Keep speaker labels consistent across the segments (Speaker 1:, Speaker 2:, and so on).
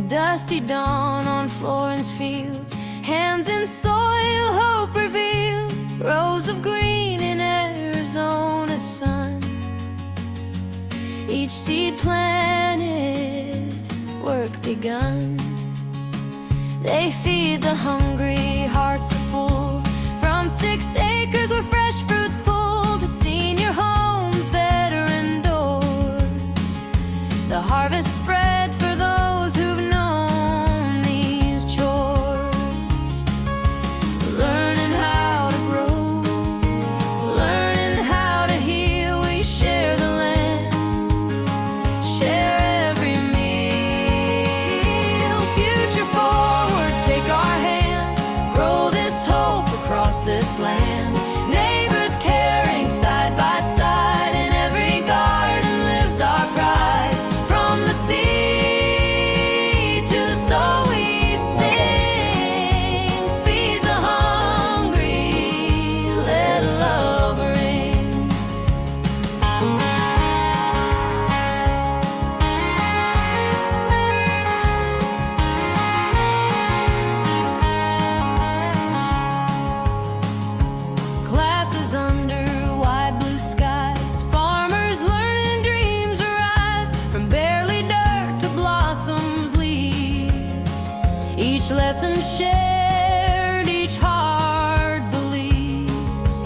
Speaker 1: dusty dawn on Florence fields, hands in soil, hope revealed, rows of green in Arizona's sun. Each seed planted, work begun. They feed the hungry, hearts are full, from 6 acres where fresh fruits pull to senior homes, veteran doors. The harvest spread for those who've known these chores. Learning how to grow, learning how to heal, we share the land, share every meal. Future forward, take our hand, grow this hope across this land. Neighbors caring side by side, in every garden lives our pride. From the sea to the soul we sing, feed the hungry, let love ring. Classes under wide blue skies, farmers learning dreams arise, from barely dirt to blossoms, leaves. Each lesson shared, each heart believes.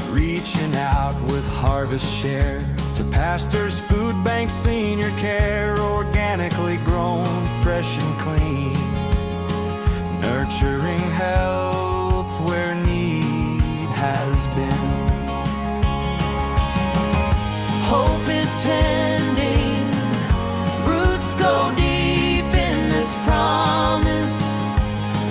Speaker 2: Reaching out with harvest share to pastors, food banks, senior care, organically grown, fresh and clean. Nurturing health where need has been.
Speaker 1: Hope is tending, roots go deep in this promise.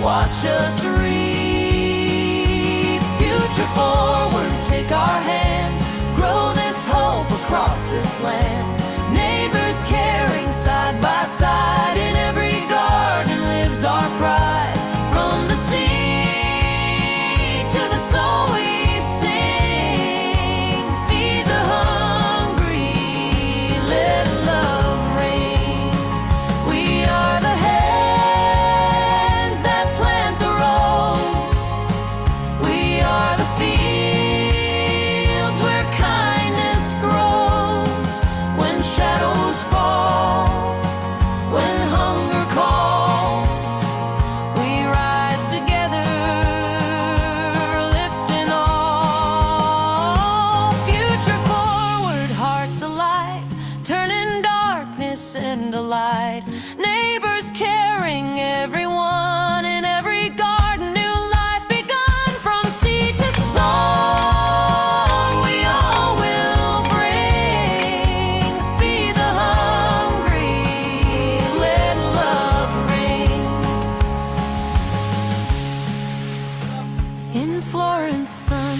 Speaker 1: Watch us reap. Future forward, take our hand, grow this hope across this land. Neighbors caring side by side, in every garden lives our pride. From the sea to the soul we sing, feed the hungry, let love ring. We are the hands that plant the rose, we are the fields where kindness grows. When shadows fall, when hunger calls, we rise together, lifting all. Future forward, hearts alight, turning darkness into light. Neighbors caring, everyone in every garden, new life begun. From seed to song, we all will bring. Feed the hungry, let love ring. In Florence sun,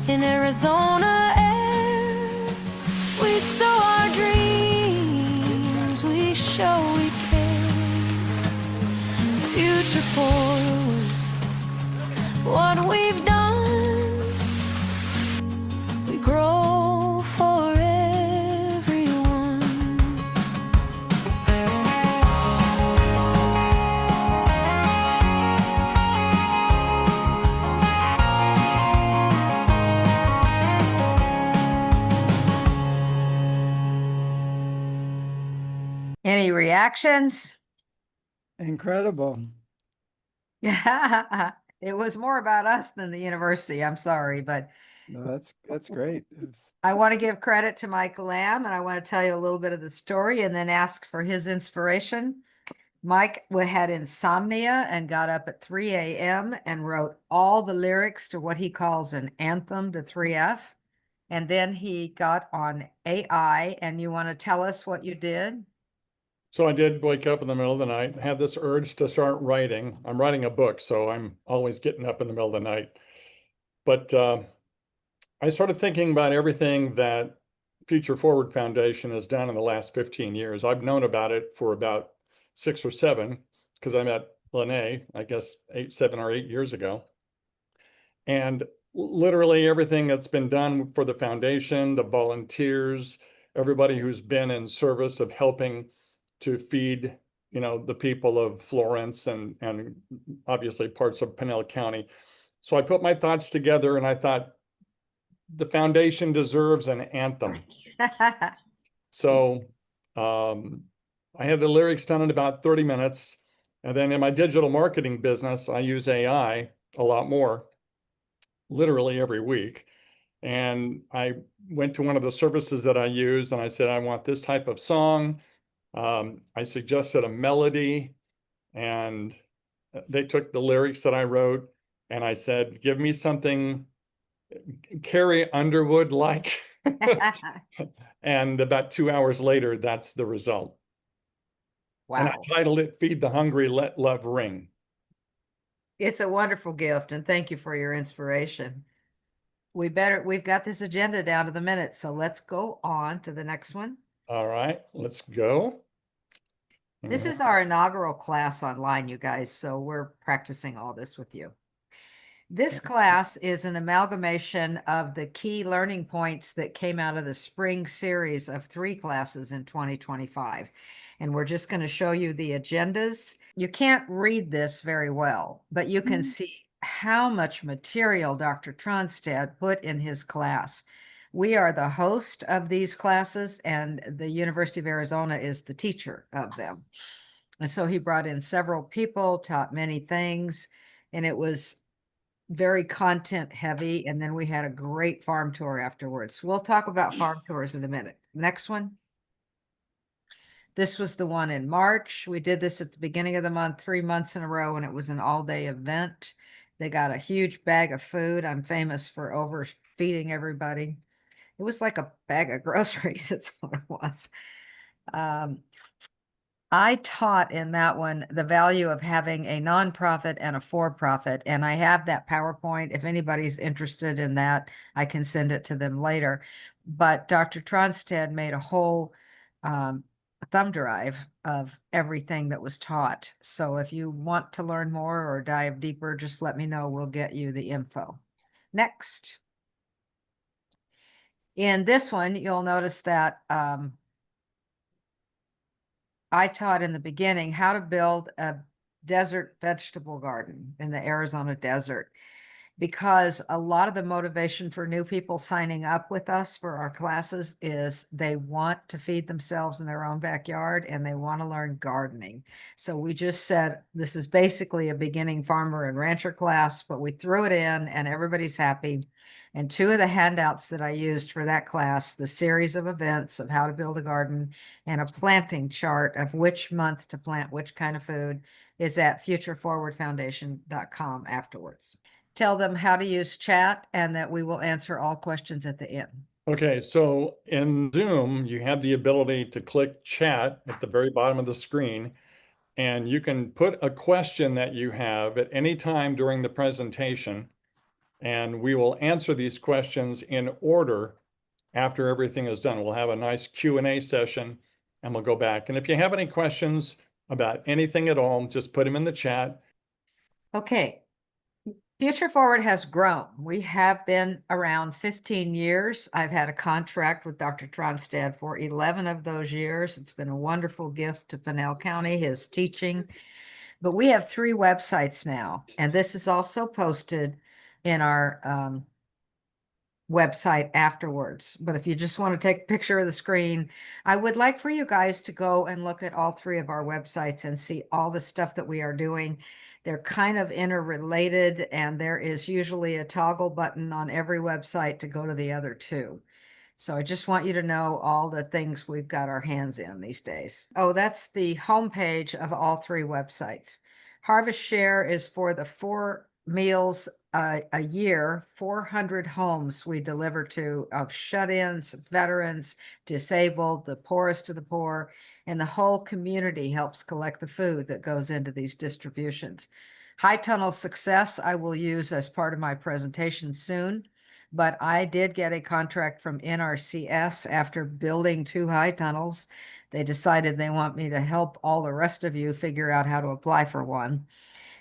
Speaker 1: in Arizona air, we sow our dreams, we show we care. Future forward, what we've done, we grow for everyone.
Speaker 3: Any reactions?
Speaker 4: Incredible.
Speaker 3: Yeah, it was more about us than the university. I'm sorry, but
Speaker 4: No, that's great.
Speaker 3: I want to give credit to Mike Lamb, and I want to tell you a little bit of the story and then ask for his inspiration. Mike had insomnia and got up at 3 a.m. and wrote all the lyrics to what he calls an anthem to 3F. And then he got on AI, and you want to tell us what you did?
Speaker 5: So I did wake up in the middle of the night, had this urge to start writing. I'm writing a book, so I'm always getting up in the middle of the night. But I started thinking about everything that Future Forward Foundation has done in the last 15 years. I've known about it for about 6 or 7, because I met Lina, I guess 7 or 8 years ago. And literally everything that's been done for the foundation, the volunteers, everybody who's been in service of helping to feed, the people of Florence and obviously parts of Pinell County. So I put my thoughts together and I thought the foundation deserves an anthem. So I had the lyrics done in about 30 minutes. And then in my digital marketing business, I use AI a lot more, literally every week. And I went to one of the services that I use and I said, I want this type of song. I suggested a melody and they took the lyrics that I wrote and I said, give me something Carrie Underwood-like. And about 2 hours later, that's the result. And I
Speaker 3: Wow.
Speaker 5: titled it Feed the Hungry, Let Love Ring.
Speaker 3: It's a wonderful gift, and thank you for your inspiration. We've got this agenda down to the minute, so let's go on to the next one.
Speaker 5: All right, let's go.
Speaker 3: This is our inaugural class online, you guys, so we're practicing all this with you. This class is an amalgamation of the key learning points that came out of the spring series of 3 classes in 2025. And we're just going to show you the agendas. You can't read this very well, but you can see how much material Dr. Tronstad put in his class. We are the host of these classes, and the University of Arizona is the teacher of them. And so he brought in several people, taught many things, and it was very content heavy. And then we had a great farm tour afterwards. We'll talk about farm tours in a minute. Next one. This was the one in March. We did this at the beginning of the month, 3 months in a row, and it was an all-day event. They got a huge bag of food. I'm famous for overfeeding everybody. It was like a bag of groceries. That's what it was. I taught in that one the value of having a nonprofit and a for-profit, and I have that PowerPoint. If anybody's interested in that, I can send it to them later. But Dr. Tronstad made a whole thumb drive of everything that was taught. So if you want to learn more or dive deeper, just let me know. We'll get you the info. Next. In this one, you'll notice that I taught in the beginning how to build a desert vegetable garden in the Arizona desert, because a lot of the motivation for new people signing up with us for our classes is they want to feed themselves in their own backyard and they want to learn gardening. So we just said, this is basically a beginning farmer and rancher class, but we threw it in and everybody's happy. And 2 of the handouts that I used for that class, the series of events of how to build a garden and a planting chart of which month to plant which kind of food, is at futureforwardfoundation.com afterwards. Tell them how to use chat and that we will answer all questions at the end.
Speaker 5: Okay, so in Zoom, you have the ability to click chat at the very bottom of the screen, and you can put a question that you have at any time during the presentation, and we will answer these questions in order after everything is done. We'll have a nice Q&A session, and we'll go back. And if you have any questions about anything at all, just put them in the chat.
Speaker 3: Okay. Future Forward has grown. We have been around 15 years. I've had a contract with Dr. Tronstad for 11 of those years. It's been a wonderful gift to Pinell County, his teaching. But we have 3 websites now, and this is also posted in our website afterwards. But if you just want to take a picture of the screen, I would like for you guys to go and look at all 3 of our websites and see all the stuff that we are doing. They're kind of interrelated, and there is usually a toggle button on every website to go to the other 2. So I just want you to know all the things we've got our hands in these days. Oh, that's the homepage of all 3 websites. Harvest Share is for the 4 meals a year, 400 homes we deliver to of shut-ins, veterans, disabled, the poorest of the poor, and the whole community helps collect the food that goes into these distributions. High Tunnel Success I will use as part of my presentation soon, but I did get a contract from NRCS after building 2 high tunnels. They decided they want me to help all the rest of you figure out how to apply for one.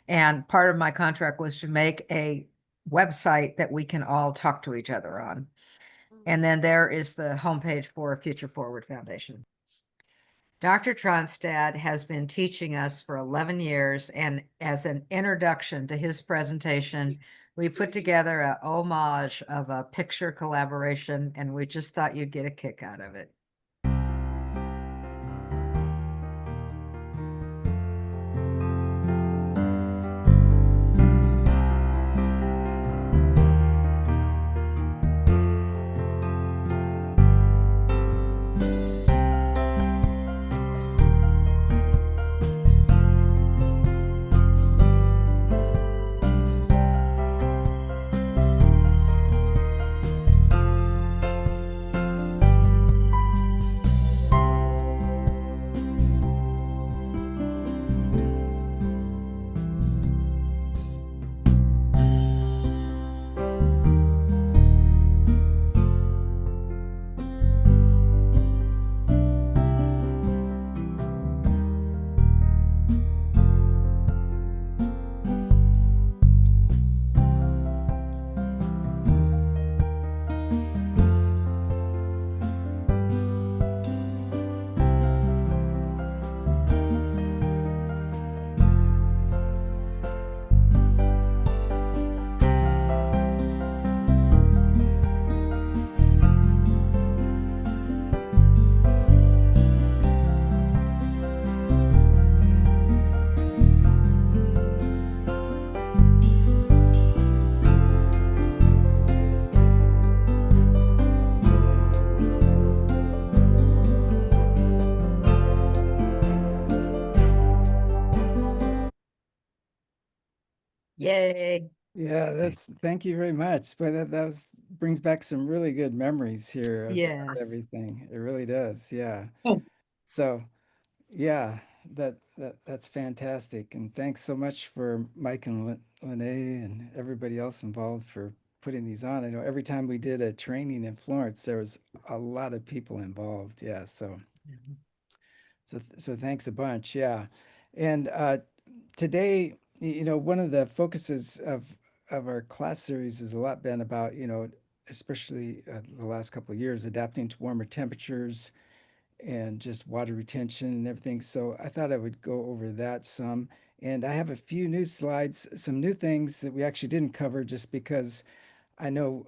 Speaker 3: And part of my contract was to make a website that we can all talk to each other on. And then there is the homepage for Future Forward Foundation. Dr. Tronstad has been teaching us for 11 years, and as an introduction to his presentation, we put together a homage of a picture collaboration, and we just thought you'd get a kick out of it. Yay.
Speaker 4: Yeah, thank you very much. But brings back some really good memories here of
Speaker 3: Yes.
Speaker 4: everything. It really does. Yeah.
Speaker 3: Oh.
Speaker 4: So, yeah, that's fantastic. And thanks so much for Mike and Lene and everybody else involved for putting these on. I know every time we did a training in Florence, there was a lot of people involved. Yeah. So thanks a bunch. Yeah. And today, one of the focuses of our class series has a lot been about, especially the last couple of years, adapting to warmer temperatures and just water retention and everything. So I thought I would go over that some. And I have a few new slides, some new things that we actually didn't cover just because I know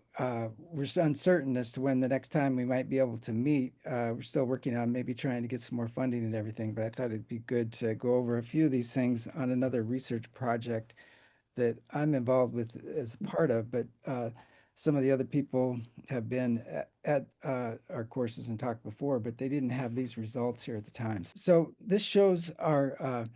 Speaker 4: we're so uncertain as to when the next time we might be able to meet. We're still working on maybe trying to get some more funding and everything, but I thought it'd be good to go over a few of these things on another research project that I'm involved with as a part of, but some of the other people have been at our courses and talked before, but they didn't have these results here at the time. So this shows our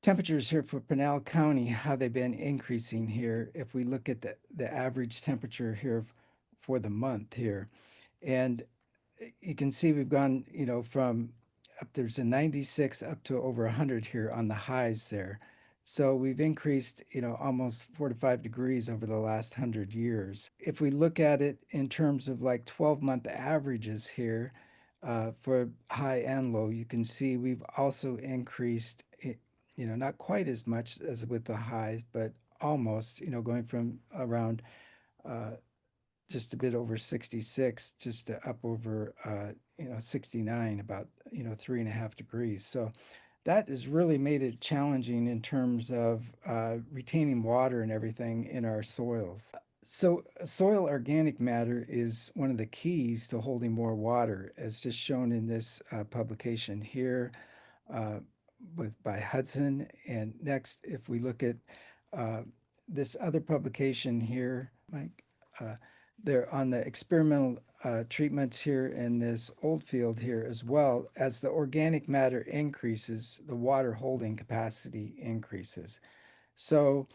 Speaker 4: temperatures here for Pinal County, how they've been increasing here. If we look at the average temperature here for the month here, and you can see we've gone, from up there's a 96 up to over 100 here on the highs there. So we've increased, almost 4 to 5 degrees over the last 100 years. If we look at it in terms of like 12-month averages here for high and low, you can see we've also increased, not quite as much as with the highs, but almost, going from around uh, just a bit over 66 just to up over 69, about 3.5 degrees. So that has really made it challenging in terms of retaining water and everything in our soils. So soil organic matter is one of the keys to holding more water, as just shown in this publication here uh, by Hudson. And next, if we look at uh, this other publication here, Mike, uh, they're on the experimental treatments here in this old field here as well. As the organic matter increases, the water holding capacity increases. So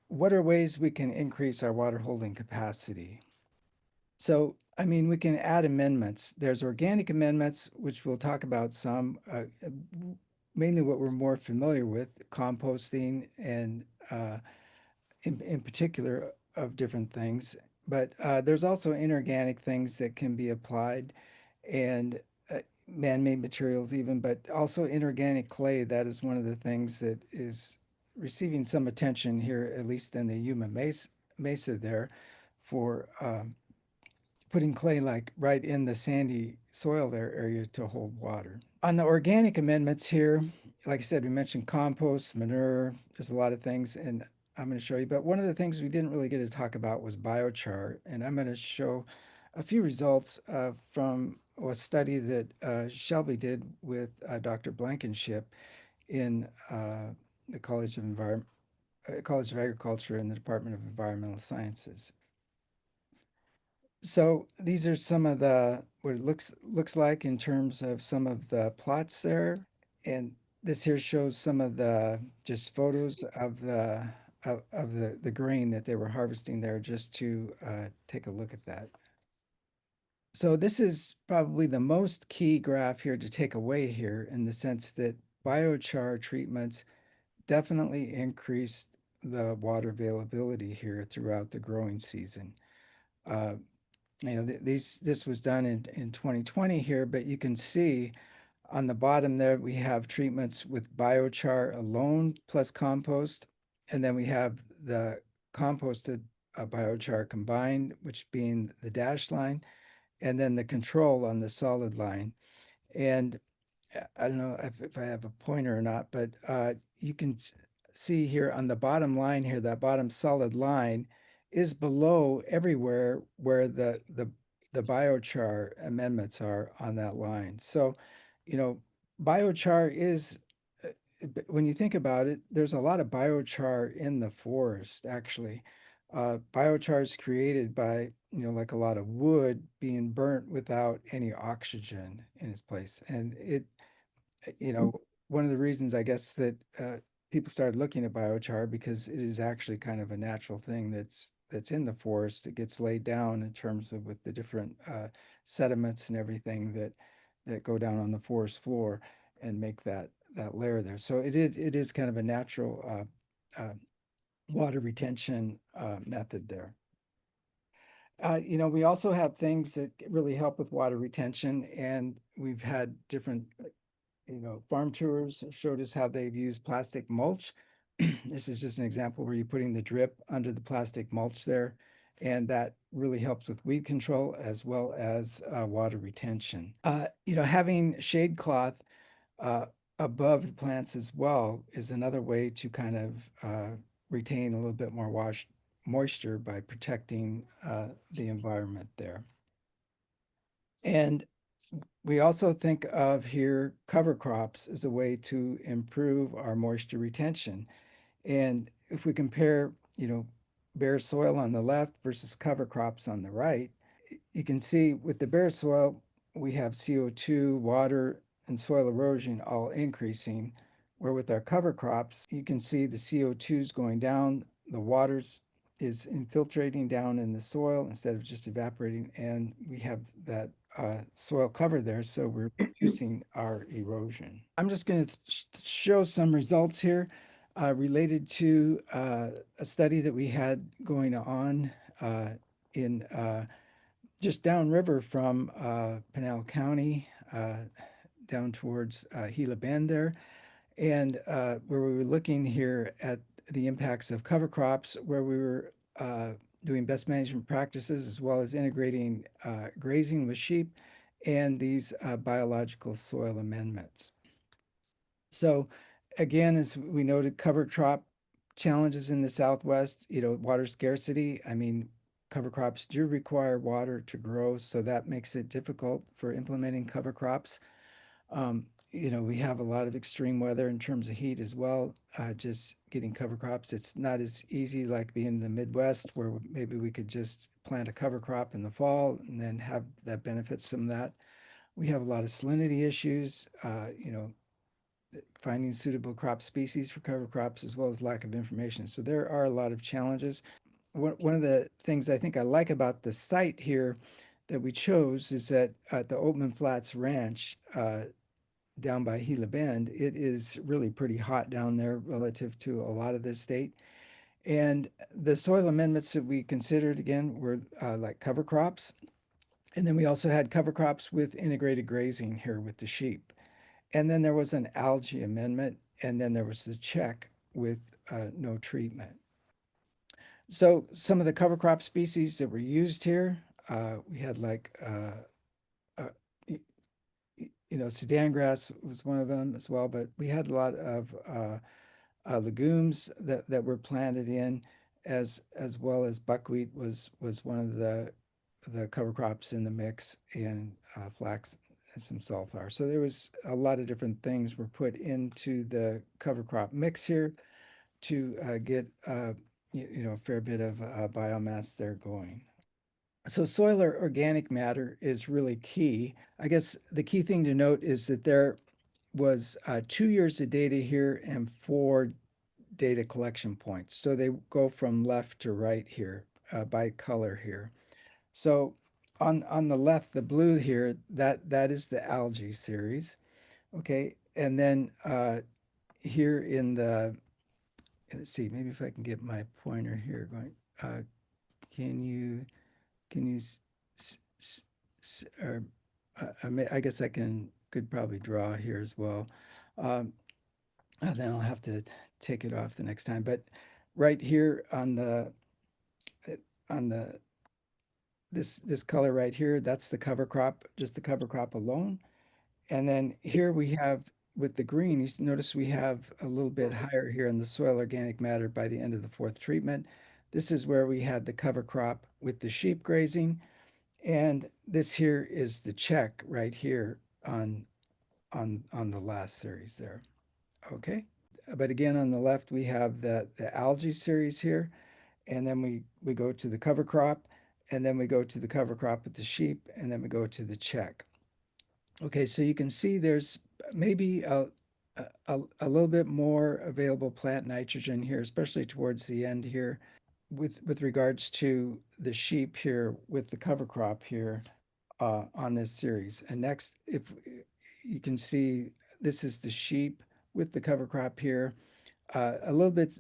Speaker 4: what are ways we can increase our water holding capacity? So, I mean, we can add amendments. There's organic amendments, which we'll talk about some, mainly what we're more familiar with, composting and in particular of different things. But there's also inorganic things that can be applied and man-made materials even, but also inorganic clay. That is one of the things that is receiving some attention here, at least in the Yuma Mesa there, for putting clay like right in the sandy soil there area to hold water. On the organic amendments here, like I said, we mentioned compost, manure, there's a lot of things, and I'm going to show you. But one of the things we didn't really get to talk about was biochar, and I'm going to show a few results from a study that Shelby did with Dr. Blankenship in the College of Agriculture in the Department of Environmental Sciences. So these are some of the what it looks like in terms of some of the plots there, and this here shows some of the just photos of the grain that they were harvesting there, just to take a look at that. So this is probably the most key graph here to take away here, in the sense that biochar treatments definitely increased the water availability here throughout the growing season. Uh, this was done in 2020 here, but you can see on the bottom there we have treatments with biochar alone plus compost, and then we have the composted biochar combined, which being the dashed line, and then the control on the solid line. And I don't know if I have a pointer or not, but you can see here on the bottom line here, that bottom solid line is below everywhere where the biochar amendments are on that line. So, you know, biochar is, when you think about it, there's a lot of biochar in the forest, actually. Biochar is created by, like a lot of wood being burnt without any oxygen in its place. And one of the reasons I guess that people started looking at biochar, because it is actually kind of a natural thing that's in the forest. It gets laid down in terms of with the different sediments and everything that go down on the forest floor and make that layer there. So it is kind of a natural water retention method there. We also have things that really help with water retention, and we've had different farm tours showed us how they've used plastic mulch. This is just an example where you're putting the drip under the plastic mulch there, and that really helps with weed control as well as water retention. Having shade cloth above the plants as well is another way to kind of retain a little bit more moisture by protecting the environment there. And we also think of here cover crops as a way to improve our moisture retention. And if we compare, bare soil on the left versus cover crops on the right, you can see with the bare soil, we have CO2, water, and soil erosion all increasing, where with our cover crops, you can see the CO2 is going down, the waters is infiltrating down in the soil instead of just evaporating, and we have that soil cover there, so we're reducing our erosion. I'm just going to show some results here related to a study that we had going on in just downriver from Pinal County, down towards Gila Bend there, and where we were looking here at the impacts of cover crops, where we were doing best management practices as well as integrating grazing with sheep and these biological soil amendments. So again, as we noted, cover crop challenges in the Southwest, water scarcity. I mean, cover crops do require water to grow, so that makes it difficult for implementing cover crops. We have a lot of extreme weather in terms of heat as well. Just getting cover crops, it's not as easy like being in the Midwest, where maybe we could just plant a cover crop in the fall and then have that benefits from that. We have a lot of salinity issues, finding suitable crop species for cover crops, as well as lack of information. So there are a lot of challenges. One of the things I think I like about the site here that we chose is that at the Oatman Flats Ranch, down by Gila Bend, it is really pretty hot down there relative to a lot of the state. And the soil amendments that we considered, again, were like cover crops. And then we also had cover crops with integrated grazing here with the sheep. And then there was an algae amendment, and then there was the check with no treatment. So some of the cover crop species that were used here, we had like uh, y- Sudan grass was one of them as well, but we had a lot of legumes that were planted in, as well as buckwheat was one of the cover crops in the mix, and flax and some safflower. So there was a lot of different things were put into the cover crop mix here to get a fair bit of biomass there going. So soil or organic matter is really key. I guess the key thing to note is that there was 2 years of data here and four data collection points. So they go from left to right here by color here. So on the left, the blue here, that is the algae series. Okay, and then here in the let's see, maybe if I can get my pointer here going. Uh, can you or I guess I could probably draw here as well. Um, then I'll have to take it off the next time. But right here uh, on the this color right here, that's the cover crop, just the cover crop alone. And then here we have with the green, notice we have a little bit higher here in the soil organic matter by the end of the fourth treatment. This is where we had the cover crop with the sheep grazing. And this here is the check right here on the last series there. Okay. But again, on the left, we have the algae series here. And then we go to the cover crop, and then we go to the cover crop with the sheep, and then we go to the check. Okay, so you can see there's maybe a little bit more available plant nitrogen here, especially towards the end here, with regards to the sheep here with the cover crop here on this series. And next, if you can see, this is the sheep with the cover crop here, a little bit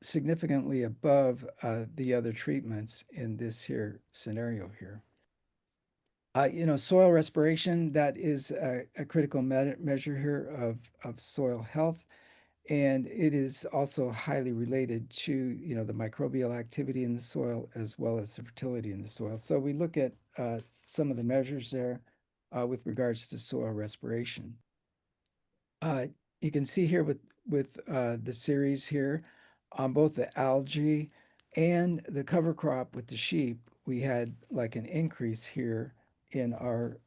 Speaker 4: significantly above the other treatments in this here scenario here. Soil respiration, that is a critical measure here of soil health. And it is also highly related to, the microbial activity in the soil as well as the fertility in the soil. So we look at some of the measures there with regards to soil respiration. Uh, you can see here with the series here on both the algae and the cover crop with the sheep, we had like an increase here in our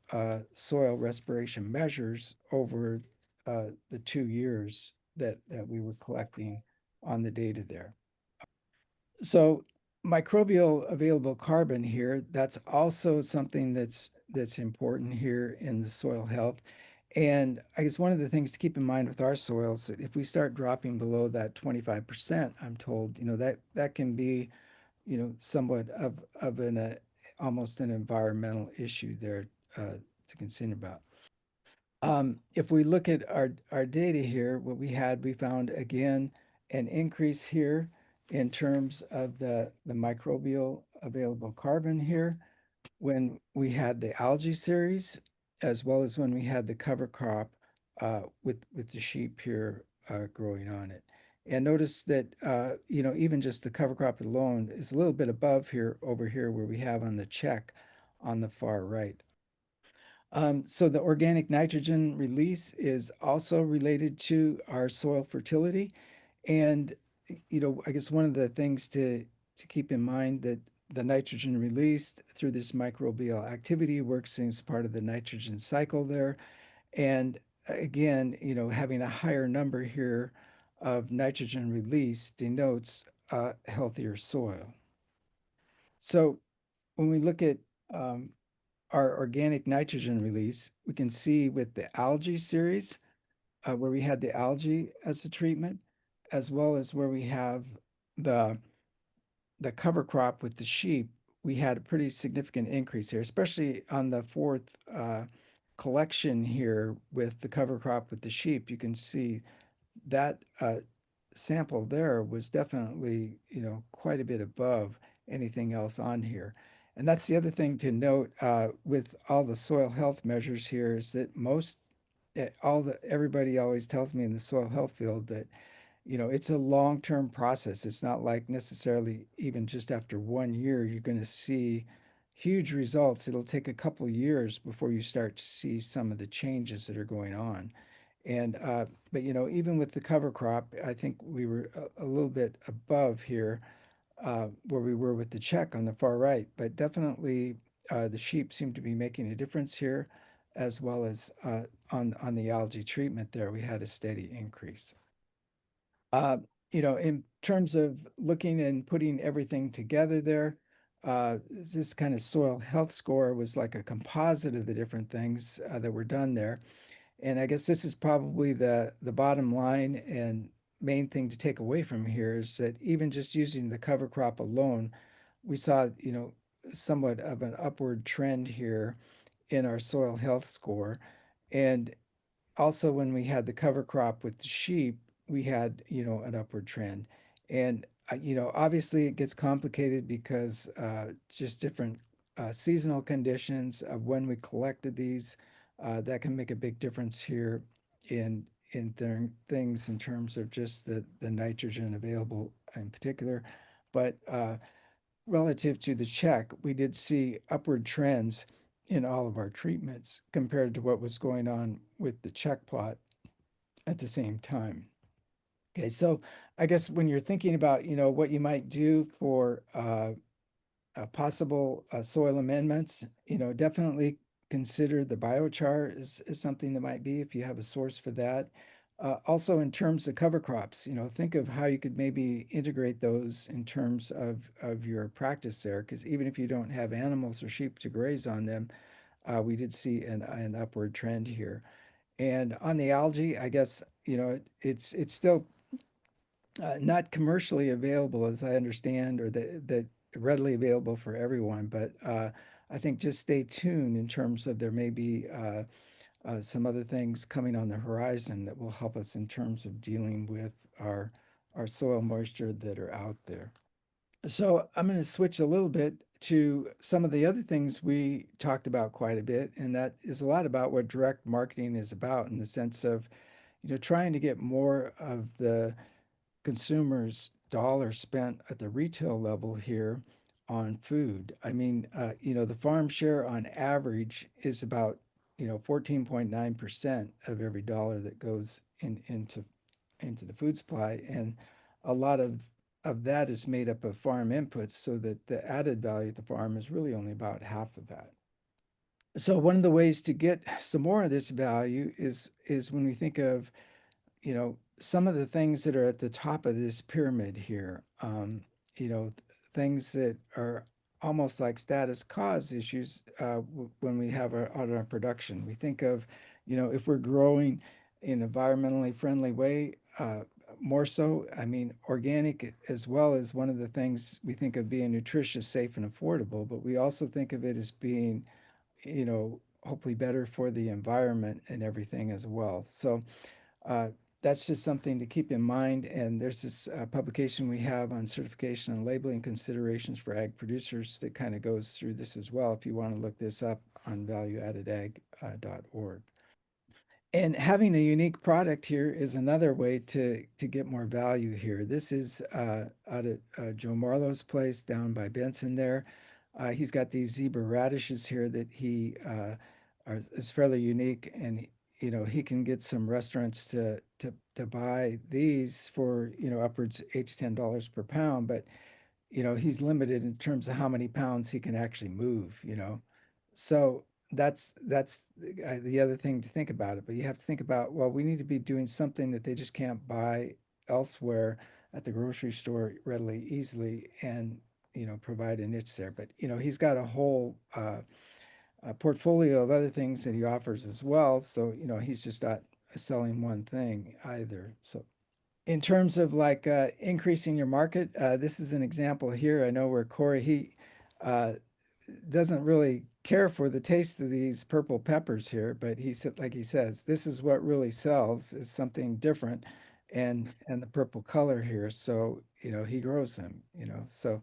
Speaker 4: soil respiration measures over the 2 years that we were collecting on the data there. So microbial available carbon here, that's also something that's important here in the soil health. And I guess one of the things to keep in mind with our soils, if we start dropping below that 25%, I'm told, that can be, somewhat of an almost an environmental issue there to consider about. If we look at our data here, what we found again an increase here in terms of the microbial available carbon here when we had the algae series, as well as when we had the cover crop with the sheep here growing on it. And notice that even just the cover crop alone is a little bit above here over here where we have on the check on the far right. So the organic nitrogen release is also related to our soil fertility. And, I guess one of the things to keep in mind that the nitrogen released through this microbial activity works as part of the nitrogen cycle there. And again, having a higher number here of nitrogen release denotes healthier soil. So when we look at our organic nitrogen release, we can see with the algae series, where we had the algae as a treatment, as well as where we have the cover crop with the sheep, we had a pretty significant increase here, especially on the fourth collection here with the cover crop with the sheep. You can see that sample there was definitely, quite a bit above anything else on here. And that's the other thing to note with all the soil health measures here is that everybody always tells me in the soil health field that, it's a long-term process. It's not like necessarily even just after 1 year, you're going to see, huge results, it'll take a couple years before you start to see some of the changes that are going on. And but even with the cover crop, I think we were a little bit above here where we were with the check on the far right, but definitely the sheep seem to be making a difference here, as well as on the algae treatment there, we had a steady increase. Uh, in terms of looking and putting everything together there, this kind of soil health score was like a composite of the different things that were done there. And I guess this is probably the bottom line and main thing to take away from here is that even just using the cover crop alone, we saw, somewhat of an upward trend here in our soil health score. And also when we had the cover crop with the sheep, we had, an upward trend. And, obviously it gets complicated because just different seasonal conditions of when we collected these, that can make a big difference here in things in terms of just the nitrogen available in particular. But relative to the check, we did see upward trends in all of our treatments compared to what was going on with the check plot at the same time. Okay, so I guess when you're thinking about, what you might do for possible soil amendments, definitely consider the biochar is something that might be if you have a source for that. Also, in terms of cover crops, think of how you could maybe integrate those in terms of your practice there, because even if you don't have animals or sheep to graze on them, we did see an upward trend here. And on the algae, I guess, it's still not commercially available, as I understand, or that readily available for everyone. But I think just stay tuned in terms of there may be some other things coming on the horizon that will help us in terms of dealing with our soil moisture that are out there. So I'm going to switch a little bit to some of the other things we talked about quite a bit, and that is a lot about what direct marketing is about in the sense of, trying to get more of the consumers' dollars spent at the retail level here on food. I mean, the farm share on average is about, 14.9% of every dollar that goes into the food supply. And a lot of that is made up of farm inputs, so that the added value at the farm is really only about half of that. So one of the ways to get some more of this value is when we think of some of the things that are at the top of this pyramid here, things that are almost like status cause issues when we have our production. We think of, if we're growing in an environmentally friendly way, more so, I mean, organic as well as one of the things we think of being nutritious, safe, and affordable, but we also think of it as being, hopefully better for the environment and everything as well. So uh, that's just something to keep in mind. And there's this publication we have on certification and labeling considerations for ag producers that kind of goes through this as well, if you want to look this up on valueaddedag.org. And having a unique product here is another way to get more value here. This is out at Joe Marlowe's place down by Benson there. He's got these zebra radishes here that he is fairly unique, and he can get some restaurants to buy these for upwards $8 to $10 per pound, but he's limited in terms of how many pounds he can actually move. So that's the other thing to think about it. But you have to think about, well, we need to be doing something that they just can't buy elsewhere at the grocery store readily, easily, and provide a niche there. But he's got a whole a portfolio of other things that he offers as well. So he's just not selling one thing either. So in terms of like increasing your market, this is an example here. I know where Corey, he uh, doesn't really care for the taste of these purple peppers here, but he said, like he says, this is what really sells is something different, and the purple color here. So he grows them. So.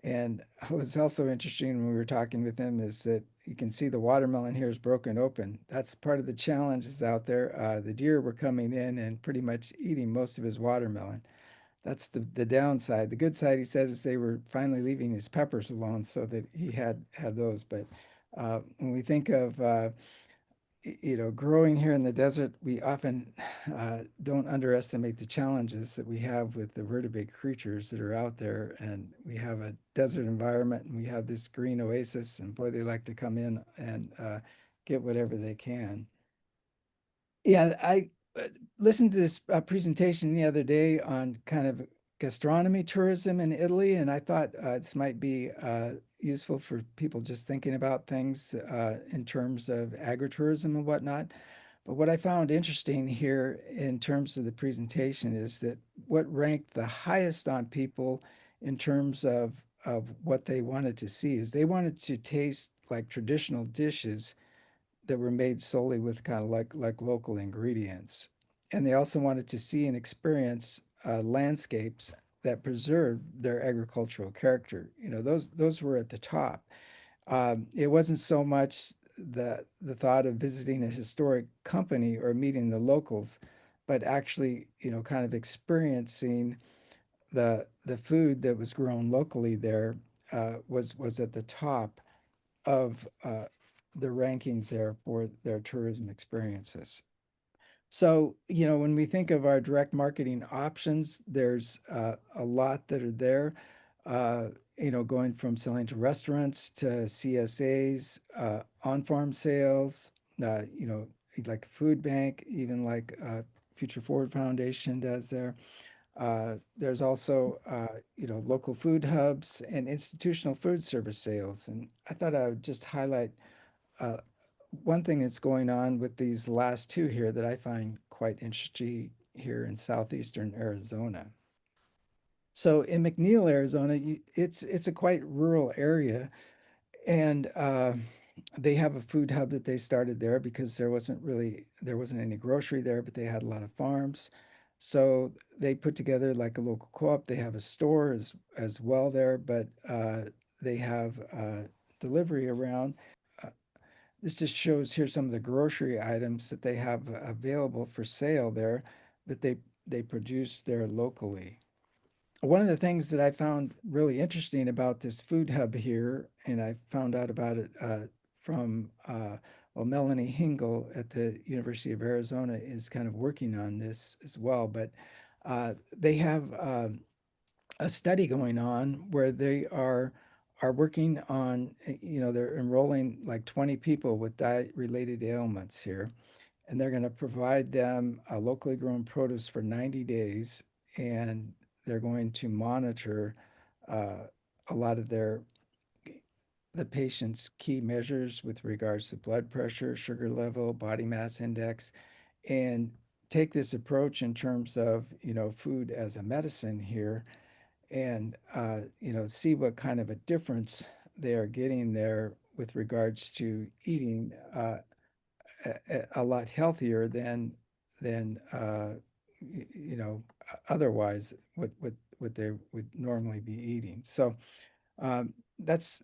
Speaker 4: And what was also interesting when we were talking with him is that you can see the watermelon here is broken open. That's part of the challenges out there. The deer were coming in and pretty much eating most of his watermelon. that's the downside. The good side, he says, is they were finally leaving his peppers alone, so that he had those. But when we think of growing here in the desert, we often don't underestimate the challenges that we have with the vertebrate creatures that are out there. And we have a desert environment, and we have this green oasis, and boy, they like to come in and get whatever they can. Yeah, I listened to this presentation the other day on kind of gastronomy tourism in Italy, and I thought this might be useful for people just thinking about things in terms of agritourism and whatnot. But what I found interesting here in terms of the presentation is that what ranked the highest on people in terms of what they wanted to see is they wanted to taste like traditional dishes that were made solely with kind of like local ingredients. And they also wanted to see and experience landscapes that preserved their agricultural character. Those were at the top. It wasn't so much the thought of visiting a historic company or meeting the locals, but actually, kind of experiencing the food that was grown locally there was at the top of the rankings there for their tourism experiences. So, when we think of our direct marketing options, there's a lot that are there, uh, going from selling to restaurants to CSAs, on-farm sales, like food bank, even like Future Forward Foundation does there. There's also, local food hubs and institutional food service sales. And I thought I would just highlight uh, one thing that's going on with these last two here that I find quite interesting here in southeastern Arizona. So in McNeil, Arizona, it's a quite rural area, and they have a food hub that they started there because there wasn't any grocery there, but they had a lot of farms. So they put together like a local co-op. They have a store as well there, but they have delivery around. Uh, this just shows here some of the grocery items that they have available for sale there that they produce there locally. One of the things that I found really interesting about this food hub here, and I found out about it from well, Melanie Hingle at the University of Arizona is kind of working on this as well. But they have a study going on where they are working on, they're enrolling like 20 people with diet related ailments here, and they're going to provide them a locally grown produce for 90 days, and they're going to monitor uh, a lot of the patient's key measures with regards to blood pressure, sugar level, body mass index, and take this approach in terms of food as a medicine here, and see what kind of a difference they are getting there with regards to eating a lot healthier than otherwise what they would normally be eating. So that's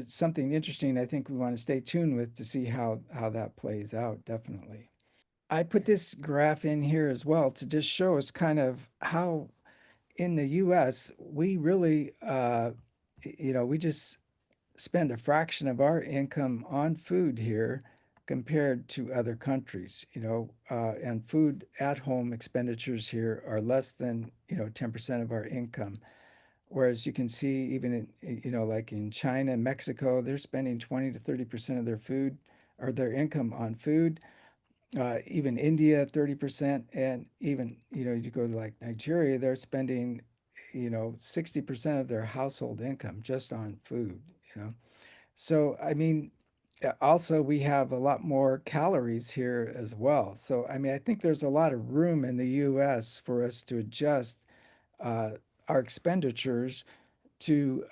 Speaker 4: something interesting. I think we want to stay tuned with to see how that plays out. Definitely. I put this graph in here as well to just show us kind of how in the U.S. we really we just spend a fraction of our income on food here compared to other countries, and food at home expenditures here are less than, 10% of our income. Whereas you can see even like in China, Mexico, they're spending 20 to 30% of their food or their income on food. Even India, 30%. And even, you go to like Nigeria, they're spending, 60% of their household income just on food, you know. So, I mean, also we have a lot more calories here as well. So, I mean, I think there's a lot of room in the US for us to adjust uh, our expenditures to,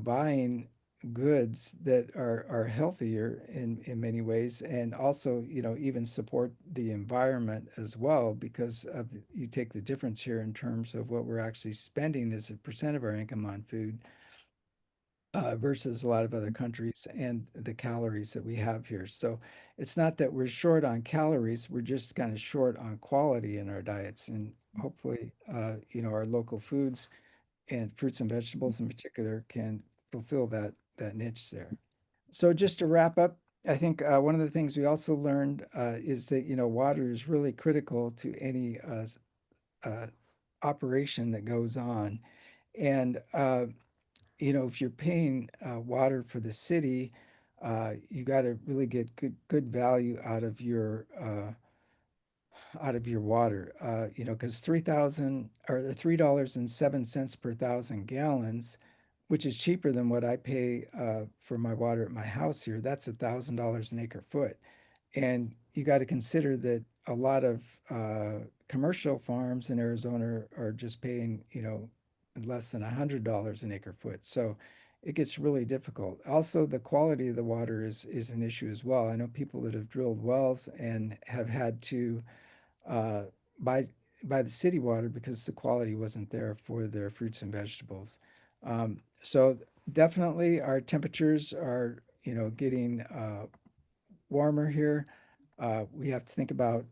Speaker 4: buying goods that are healthier in many ways, and also, even support the environment as well, because of you take the difference here in terms of what we're actually spending as a percent of our income on food. versus a lot of other countries and the calories that we have here. So it's not that we're short on calories, we're just kind of short on quality in our diets. And hopefully, our local foods and fruits and vegetables in particular can fulfill that niche there. So just to wrap up, I think one of the things we also learned is that water is really critical to any uh, operation that goes on, and if you're paying water for the city, you got to really get good value out of your water. Because 3,000 or $3.07 per thousand gallons, which is cheaper than what I pay for my water at my house here. That's $1,000 an acre foot. And you got to consider that a lot of commercial farms in Arizona are just paying, less than $100 an acre foot. So it gets really difficult. Also, the quality of the water is an issue as well. I know people that have drilled wells and have had to uh, buy buy the city water because the quality wasn't there for their fruits and vegetables. So definitely our temperatures are, getting warmer here. We have to think about,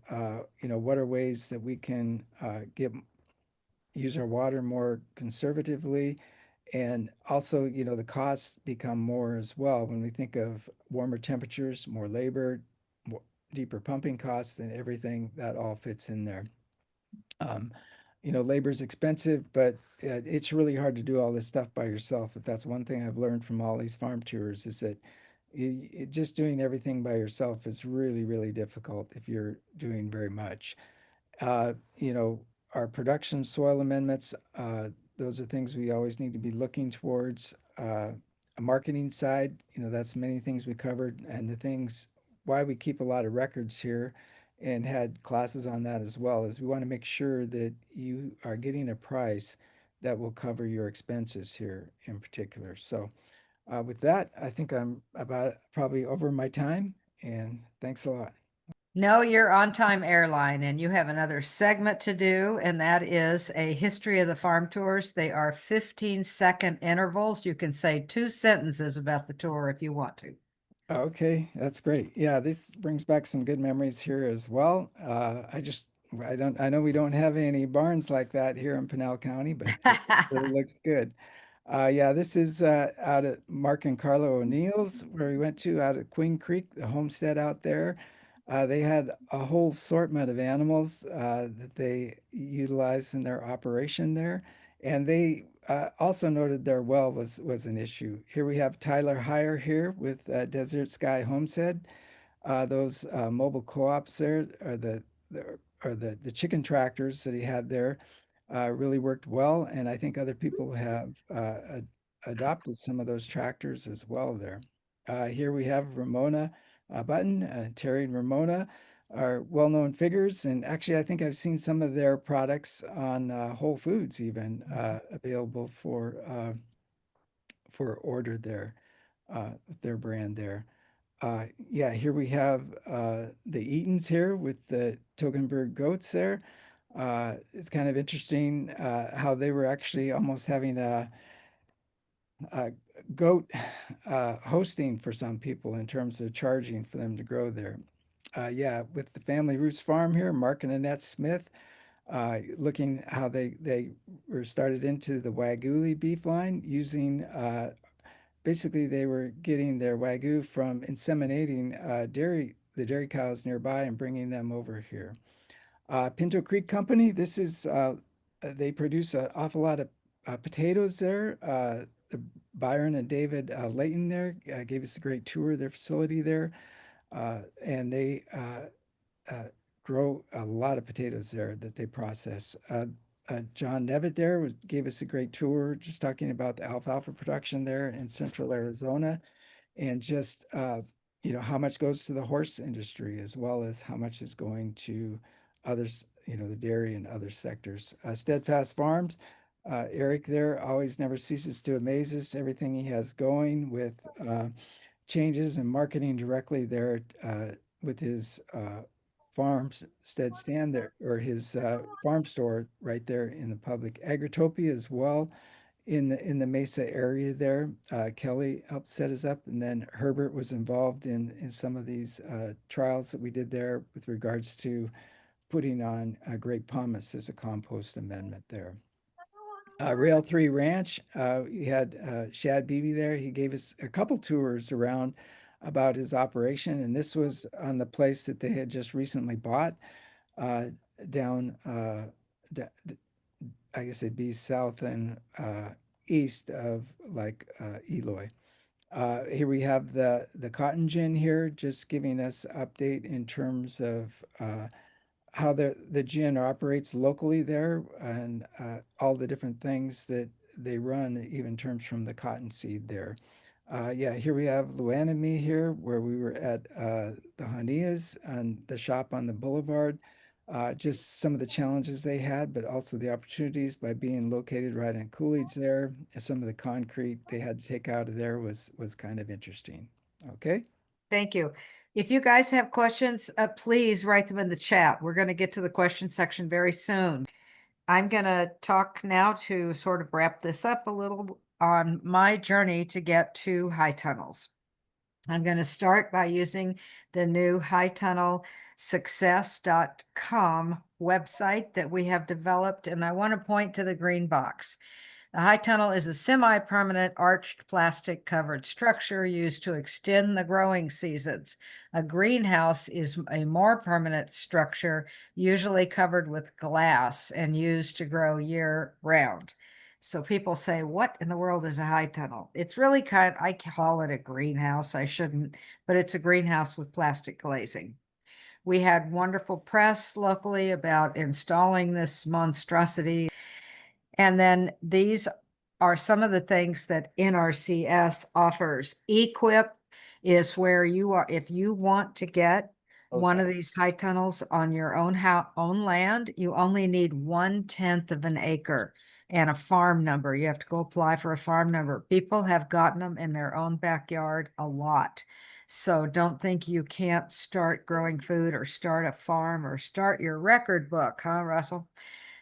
Speaker 4: what are ways that we can use our water more conservatively. And also, the costs become more as well. When we think of warmer temperatures, more labor, more, deeper pumping costs, and everything that all fits in there. Um, labor is expensive, but it's really hard to do all this stuff by yourself. If that's one thing I've learned from all these farm tours is that just doing everything by yourself is really, really difficult if you're doing very much. Uh, you know, our production soil amendments, those are things we always need to be looking towards. A marketing side, that's many things we covered, and the things why we keep a lot of records here and had classes on that as well is we want to make sure that you are getting a price that will cover your expenses here in particular. So with that, I think I'm about probably over my time, and thanks a lot.
Speaker 3: No, you're on time airline, and you have another segment to do, and that is a history of the farm tours. They are 15-second intervals. You can say 2 sentences about the tour if you want to.
Speaker 4: Okay, that's great. Yeah, this brings back some good memories here as well. I know we don't have any barns like that here in Pinal County, but it really looks good. Yeah, this is out at Mark and Carlo O'Neill's where we went to out at Queen Creek, the homestead out there. They had a whole assortment of animals that they utilized in their operation there, and they also noted their well was an issue. Here we have Tyler Heyer here with Desert Sky Homestead. Those mobile co-ops there are the chicken tractors that he had there really worked well, and I think other people have adopted some of those tractors as well there. Here we have Ramona Button, Terry and Ramona are well-known figures, and actually I think I've seen some of their products on Whole Foods even available for order there, their brand there. Yeah, here we have the Eatons here with the Togenberg goats there. It's kind of interesting how they were actually almost having a goat hosting for some people in terms of charging for them to grow there. Yeah, with the Family Roots Farm here, Mark and Annette Smith, looking how they were started into the Wagyu beef line using basically they were getting their Wagyu from inseminating the dairy cows nearby and bringing them over here. Pinto Creek Company, this is they produce an awful lot of potatoes there. Byron and David Layton there gave us a great tour of their facility there, and they uh, grow a lot of potatoes there that they process. John Nevitt there gave us a great tour, just talking about the alfalfa production there in central Arizona, and just how much goes to the horse industry as well as how much is going to others, the dairy and other sectors. Steadfast Farms, Eric there always never ceases to amaze us. Everything he has going with changes and marketing directly there with his farmstead stand there or his farm store right there in the public. Agritopia as well in the Mesa area there. Kelly helped set us up, and then Herbert was involved in some of these trials that we did there with regards to putting on grape pumice as a compost amendment there. Rail 3 Ranch, we had Shad Beebe there. He gave us a couple tours around about his operation, and this was on the place that they had just recently bought uh, down, I guess it'd be south and east of like Eloy. Here we have the cotton gin here, just giving us update in terms of how the gin operates locally there, and all the different things that they run, even in terms from the cottonseed there. Yeah, here we have Luaname here, where we were at the Hanias and the shop on the boulevard. Just some of the challenges they had, but also the opportunities by being located right on Coolidge there. Some of the concrete they had to take out of there was kind of interesting. Okay.
Speaker 3: Thank you. If you guys have questions, please write them in the chat. We're going to get to the question section very soon. I'm going to talk now to sort of wrap this up a little on my journey to get to high tunnels. I'm going to start by using the new hightunnelsuccess.com website that we have developed, and I want to point to the green box. The high tunnel is a semi-permanent arched plastic covered structure used to extend the growing seasons. A greenhouse is a more permanent structure, usually covered with glass and used to grow year round. So people say, what in the world is a high tunnel? It's really I call it a greenhouse. I shouldn't, but it's a greenhouse with plastic glazing. We had wonderful press locally about installing this monstrosity. And then these are some of the things that NRCS offers. Equip is where you are, if you want to get one of these high tunnels on your own land, you only need 1/10 of an acre and a farm number. You have to go apply for a farm number. People have gotten them in their own backyard a lot. So don't think you can't start growing food or start a farm or start your record book, huh, Russell?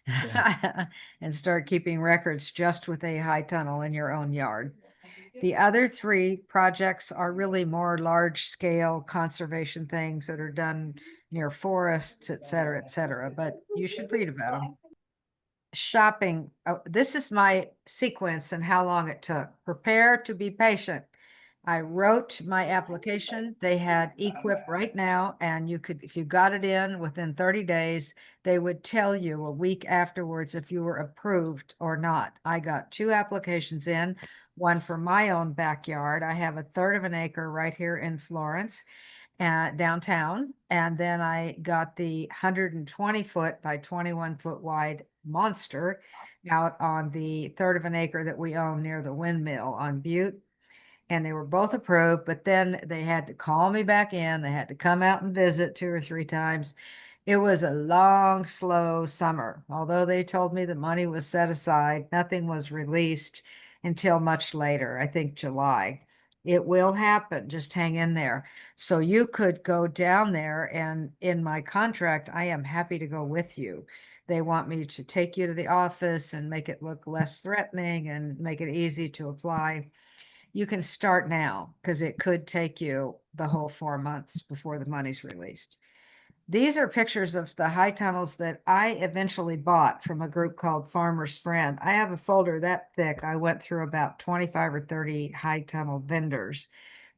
Speaker 4: Yeah.
Speaker 3: And start keeping records just with a high tunnel in your own yard. The other three projects are really more large scale conservation things that are done near forests, et cetera, but you should read about them. Shopping. Oh, this is my sequence and how long it took. Prepare to be patient. I wrote my application. They had Equip right now, and you could, if you got it in within 30 days, they would tell you a week afterwards if you were approved or not. I got 2 applications in, one for my own backyard. I have 1/3 of an acre right here in Florence, downtown. And then I got the 120 foot by 21 foot wide monster out on the 1/3 of an acre that we own near the windmill on Butte. And they were both approved, but then they had to call me back in. They had to come out and visit 2 or 3 times. It was a long, slow summer. Although they told me the money was set aside, nothing was released until much later, I think July. It will happen. Just hang in there. So you could go down there, and in my contract, I am happy to go with you. They want me to take you to the office and make it look less threatening and make it easy to apply. You can start now because it could take you the whole 4 months before the money's released. These are pictures of the high tunnels that I eventually bought from a group called Farmer's Friend. I have a folder that thick. I went through about 25 or 30 high tunnel vendors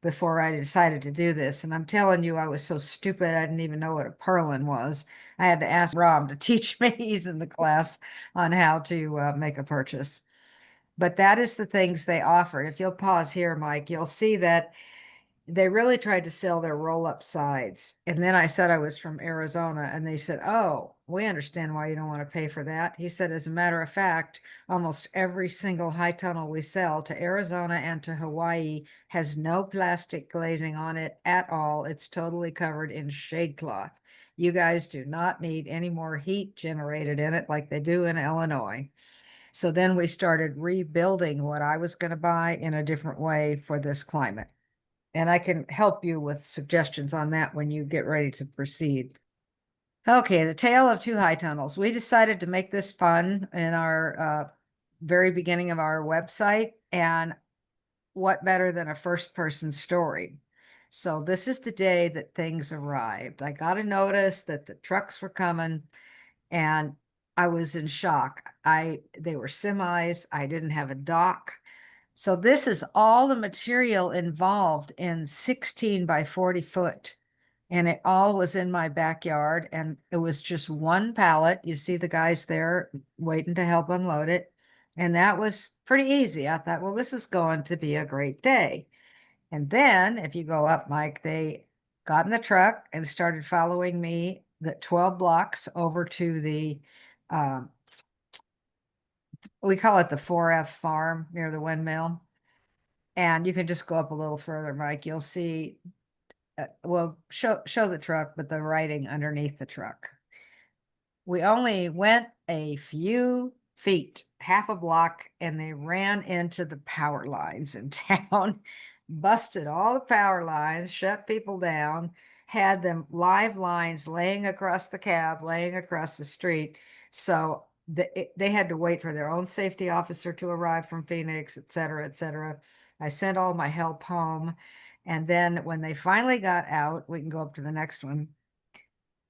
Speaker 3: before I decided to do this. And I'm telling you, I was so stupid, I didn't even know what a purlin was. I had to ask Rob to teach me. He's in the class on how to make a purchase. But that is the things they offered. If you'll pause here, Mike, you'll see that they really tried to sell their roll-up sides. And then I said I was from Arizona, and they said, oh, we understand why you don't want to pay for that. He said, as a matter of fact, almost every single high tunnel we sell to Arizona and to Hawaii has no plastic glazing on it at all. It's totally covered in shade cloth. You guys do not need any more heat generated in it like they do in Illinois. So then we started rebuilding what I was going to buy in a different way for this climate. And I can help you with suggestions on that when you get ready to proceed. Okay, the tale of 2 high tunnels. We decided to make this fun in our very beginning of our website. And what better than a first person story? So this is the day that things arrived. I got a notice that the trucks were coming and I was in shock. They were semis. I didn't have a dock. So this is all the material involved in 16 by 40 foot. And it all was in my backyard. And it was just one pallet. You see the guys there waiting to help unload it. And that was pretty easy. I thought, well, this is going to be a great day. And then if you go up, Mike, they got in the truck and started following me the 12 blocks over to the, we call it the 4F farm near the windmill. And you can just go up a little further, Mike. You'll see, well, show the truck, but the writing underneath the truck. We only went a few feet, half a block, and they ran into the power lines in town, busted all the power lines, shut people down, had them live lines laying across the cab, laying across the street. So they had to wait for their own safety officer to arrive from Phoenix, et cetera, et cetera. I sent all my help home. And then when they finally got out, we can go up to the next one,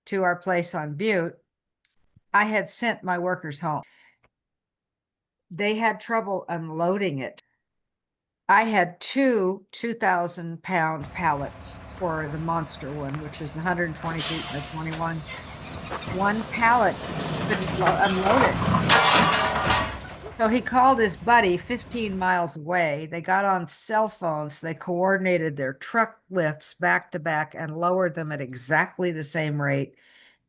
Speaker 3: to our place on Butte, I had sent my workers home. They had trouble unloading it. I had two 2,000-pound pallets for the monster one, which is 120 feet by 21. One pallet couldn't unload it. So he called his buddy 15 miles away. They got on cell phones. They coordinated their truck lifts back to back and lowered them at exactly the same rate,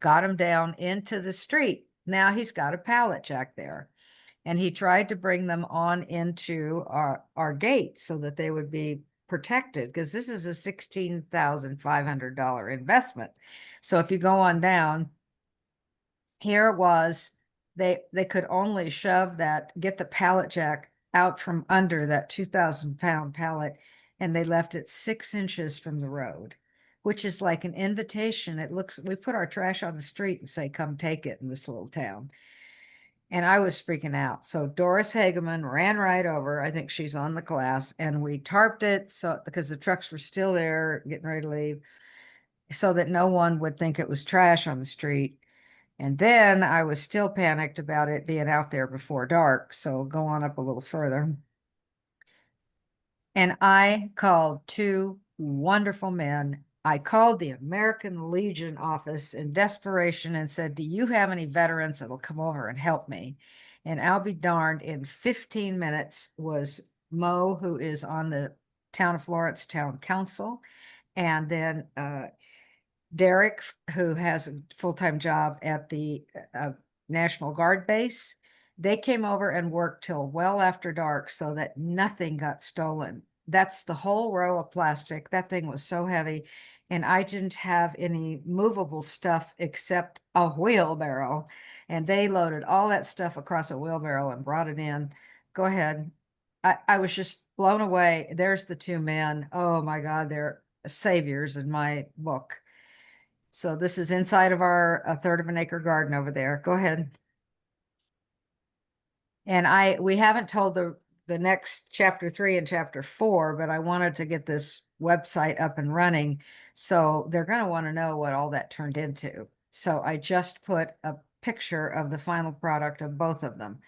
Speaker 3: got him down into the street. Now he's got a pallet jack there. And he tried to bring them on into our gate so that they would be protected, because this is a $16,500 investment. So if you go on down, here it was, they could only shove that, get the pallet jack out from under that 2,000-pound pallet, and they left it 6 inches from the road, which is like an invitation. It looks, we put our trash on the street and say, come take it in this little town. And I was freaking out. So Doris Hageman ran right over. I think she's on the class, and we tarped it so because the trucks were still there, getting ready to leave, so that no one would think it was trash on the street. And then I was still panicked about it being out there before dark. So go on up a little further. And I called 2 wonderful men. I called the American Legion office in desperation and said, do you have any veterans that'll come over and help me? And I'll be darned, in 15 minutes was Mo, who is on the Town of Florence Town Council, and then Derek, who has a full-time job at the National Guard base. They came over and worked till well after dark so that nothing got stolen. That's the whole row of plastic. That thing was so heavy. And I didn't have any movable stuff except a wheelbarrow. And they loaded all that stuff across a wheelbarrow and brought it in. Go ahead. I was just blown away. There's the 2 men. Oh my God, they're saviors in my book. So this is inside of our 1/3 of an acre garden over there. Go ahead. And we haven't told the next chapter 3 and chapter 4, but I wanted to get this website up and running. So they're going to want to know what all that turned into. So I just put a picture of the final product of both of them.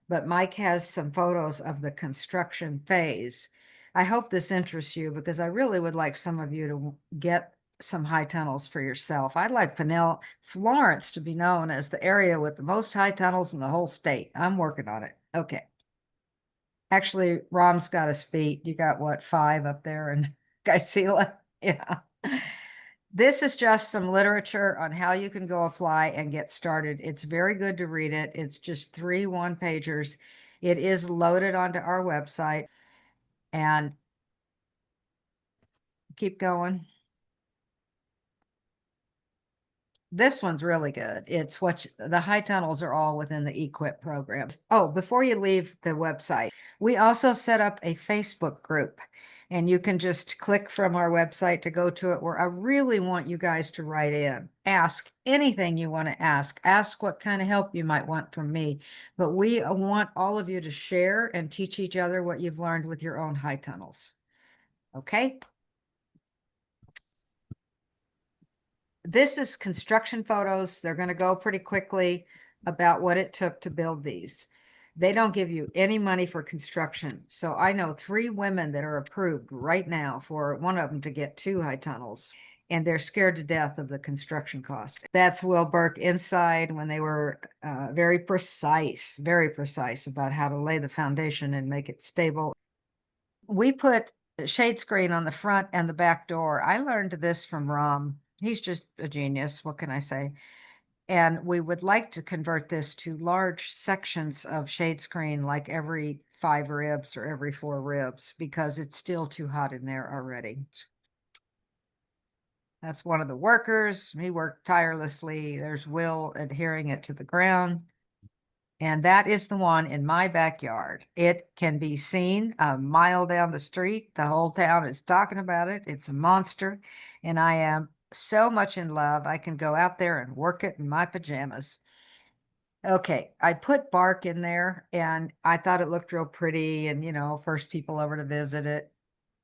Speaker 3: But Mike has some photos of the construction phase. I hope this interests you, because I really would like some of you to get some high tunnels for yourself. I'd like Florence to be known as the area with the most high tunnels in the whole state. I'm working on it. Okay. Actually, Rom's got us beat. You got what, 5 up there in Geisela? Yeah. This is just some literature on how you can go apply and get started. It's very good to read it. It's just 3 one-pagers. It is loaded onto our website. And keep going. This one's really good. It's what the high tunnels are all within the EQIP program. Oh, before you leave the website, we also set up a Facebook group, And you can just click from our website to go to it, where I really want you guys to write in. Ask anything you want to ask. Ask what kind of help you might want from me. But we want all of you to share and teach each other what you've learned with your own high tunnels. Okay? This is construction photos. They're going to go pretty quickly about what it took to build these. They don't give you any money for construction. So I know 3 women that are approved right now for one of them to get 2 high tunnels, and they're scared to death of the construction cost. That's Will Burke inside, when they were very precise about how to lay the foundation and make it stable. We put shade screen on the front and the back door. I learned this from Rom. He's just a genius. What can I say? And we would like to convert this to large sections of shade screen, like every 5 ribs or every 4 ribs, because it's still too hot in there already. That's one of the workers. He worked tirelessly. There's Will adhering it to the ground. And that is the one in my backyard. It can be seen a mile down the street. The whole town is talking about it. It's a monster. And I am so much in love. I can go out there and work it in my pajamas. Okay, I put bark in there and I thought it looked real pretty, and first people over to visit it.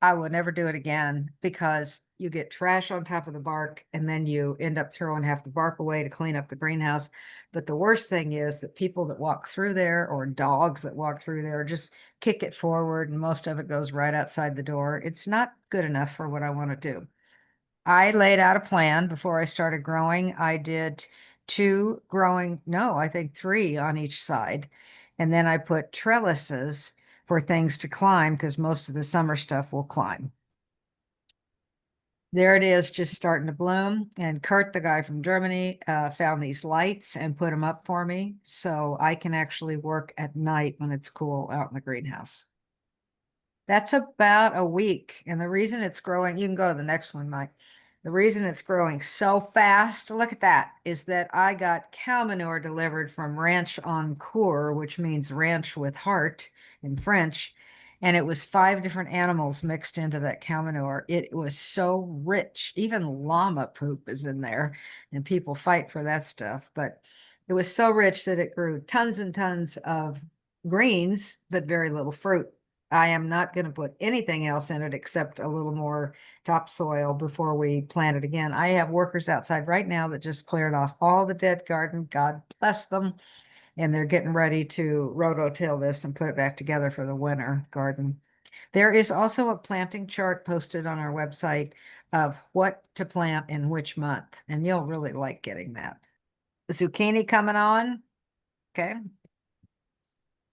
Speaker 3: I would never do it again, because you get trash on top of the bark and then you end up throwing half the bark away to clean up the greenhouse. But the worst thing is that people that walk through there, or dogs that walk through there, just kick it forward, and most of it goes right outside the door. It's not good enough for what I want to do. I laid out a plan before I started growing. I did 2 growing, no, I think 3 on each side. And then I put trellises for things to climb, because most of the summer stuff will climb. There it is, just starting to bloom. And Kurt, the guy from Germany, found these lights and put them up for me, so I can actually work at night when it's cool out in the greenhouse. That's about a week. And the reason it's growing, you can go to the next one, Mike. The reason it's growing so fast, look at that, is that I got cow manure delivered from Ranch en Coeur, which means ranch with heart in French. And it was 5 different animals mixed into that cow manure. It was so rich. Even llama poop is in there, and people fight for that stuff. But it was so rich that it grew tons and tons of greens, but very little fruit. I am not going to put anything else in it except a little more topsoil before we plant it again. I have workers outside right now that just cleared off all the dead garden. God bless them. And they're getting ready to rototill this and put it back together for the winter garden. There is also a planting chart posted on our website of what to plant in which month, and you'll really like getting that. The zucchini coming on. Okay.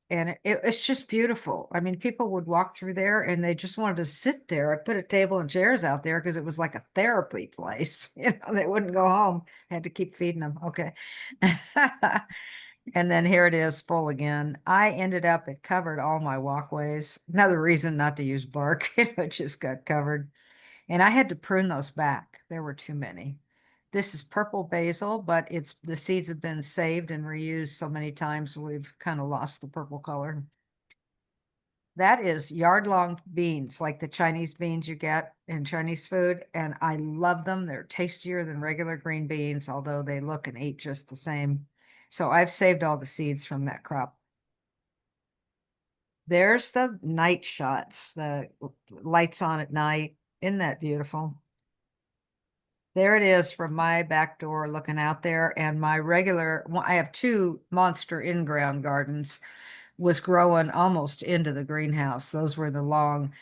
Speaker 3: And it's just beautiful. I mean, people would walk through there and they just wanted to sit there. I put a table and chairs out there because it was like a therapy place. They wouldn't go home. I had to keep feeding them. Okay. And then here it is full again. I ended up, it covered all my walkways. Another reason not to use bark. It just got covered. And I had to prune those back. There were too many. This is purple basil, but the seeds have been saved and reused so many times we've kind of lost the purple color. That is yard-long beans, like the Chinese beans you get in Chinese food, and I love them. They're tastier than regular green beans, although they look and eat just the same. So I've saved all the seeds from that crop. There's the night shots, the lights on at night. Isn't that beautiful? There it is from my back door looking out there, and my regular, I have 2 monster in-ground gardens, was growing almost into the greenhouse. Those were the long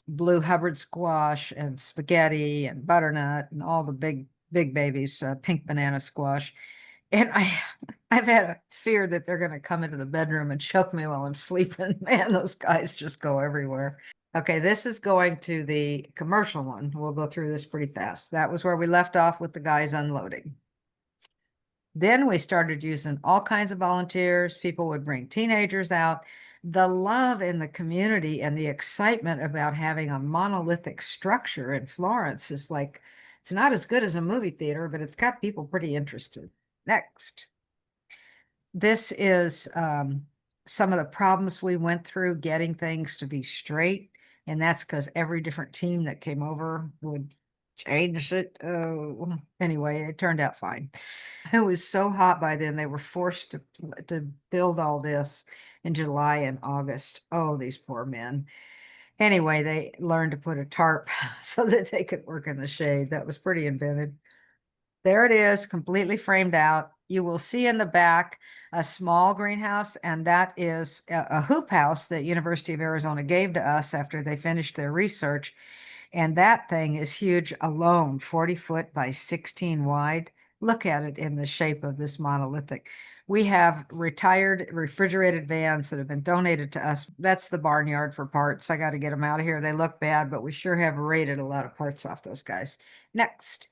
Speaker 3: blue Hubbard squash and spaghetti and butternut and all the big babies, pink banana squash. And I've had a fear that they're going to come into the bedroom and choke me while I'm sleeping. Man, those guys just go everywhere. Okay, this is going to the commercial one. We'll go through this pretty fast. That was where we left off with the guys unloading. Then we started using all kinds of volunteers. People would bring teenagers out. The love in the community and the excitement about having a monolithic structure in Florence is like, it's not as good as a movie theater, but it's got people pretty interested. Next. This is some of the problems we went through getting things to be straight. And that's because every different team that came over would change it. Oh, anyway, it turned out fine. It was so hot by then, they were forced to build all this in July and August. Oh, these poor men. Anyway, they learned to put a tarp so that they could work in the shade. That was pretty inventive. There it is, completely framed out. You will see in the back a small greenhouse, and that is a hoop house that University of Arizona gave to us after they finished their research. And that thing is huge alone, 40 foot by 16 wide. Look at it in the shape of this monolithic. We have retired refrigerated vans that have been donated to us. That's the barnyard for parts. I got to get them out of here. They look bad, but we sure have raided a lot of parts off those guys. Next.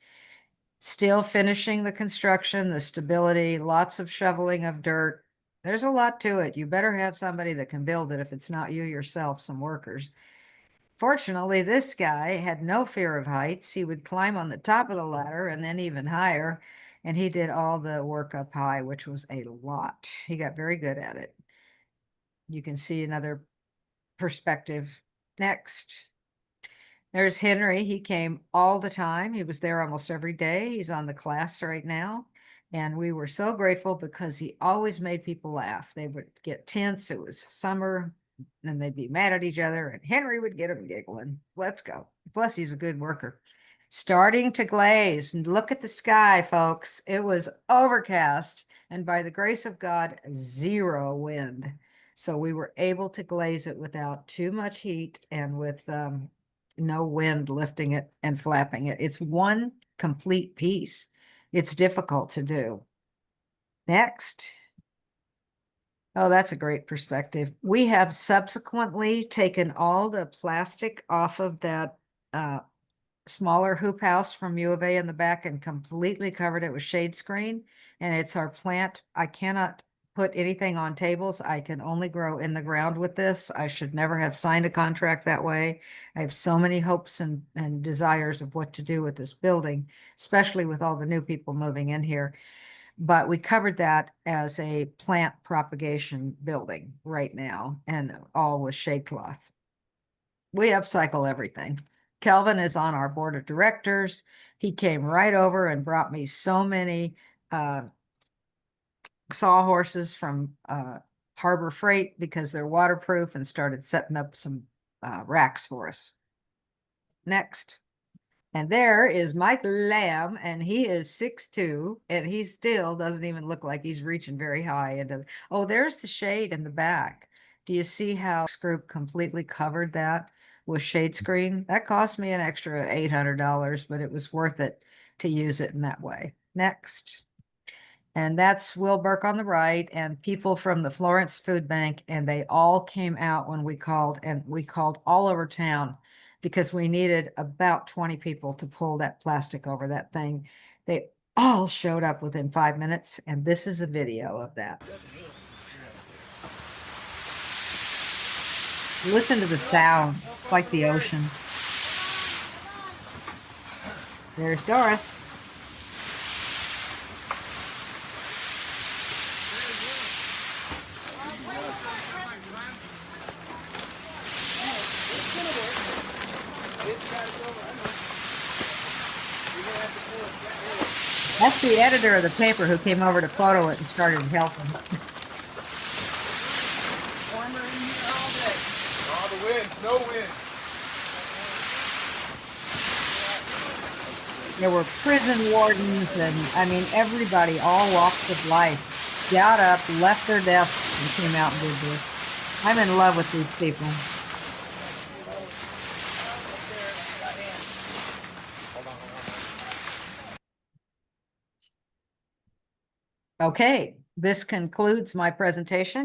Speaker 3: Still finishing the construction, the stability, lots of shoveling of dirt. There's a lot to it. You better have somebody that can build it if it's not you yourself, some workers. Fortunately, this guy had no fear of heights. He would climb on the top of the ladder and then even higher. And he did all the work up high, which was a lot. He got very good at it. You can see another perspective. Next. There's Henry. He came all the time. He was there almost every day. He's on the class right now. And we were so grateful because he always made people laugh. They would get tense. It was summer and they'd be mad at each other and Henry would get them giggling. Let's go. Plus he's a good worker. Starting to glaze. And look at the sky, folks. It was overcast and by the grace of God, 0 wind. So we were able to glaze it without too much heat and with no wind lifting it and flapping it. It's one complete piece. It's difficult to do. Next. Oh, that's a great perspective. We have subsequently taken all the plastic off of that smaller hoop house from U of A in the back and completely covered it with shade screen. And it's our plant. I cannot put anything on tables. I can only grow in the ground with this. I should never have signed a contract that way. I have so many hopes and desires of what to do with this building, especially with all the new people moving in here. But we covered that as a plant propagation building right now and all with shade cloth. We upcycle everything. Kelvin is on our board of directors. He came right over and brought me so many sawhorses from Harbor Freight because they're waterproof and started setting up some racks for us. Next. And there is Mike Lamb, and he is 6'2", and he still doesn't even look like he's reaching very high into. Oh, there's the shade in the back. Do you see how this group completely covered that with shade screen? That cost me an extra $800, but it was worth it to use it in that way. Next. And that's Will Burke on the right and people from the Florence Food Bank. And they all came out when we called, and we called all over town because we needed about 20 people to pull that plastic over that thing. They all showed up within 5 minutes. And this is a video of that. Listen to the sound. It's like the ocean. There's Doris. That's the editor of the paper who came over to photo it and started helping.
Speaker 6: Warmer in here all day. All the wind, no wind.
Speaker 3: There were prison wardens and, I mean, everybody, all walks of life, got up, left their desks and came out and did this. I'm in love with these people. Okay, this concludes my presentation.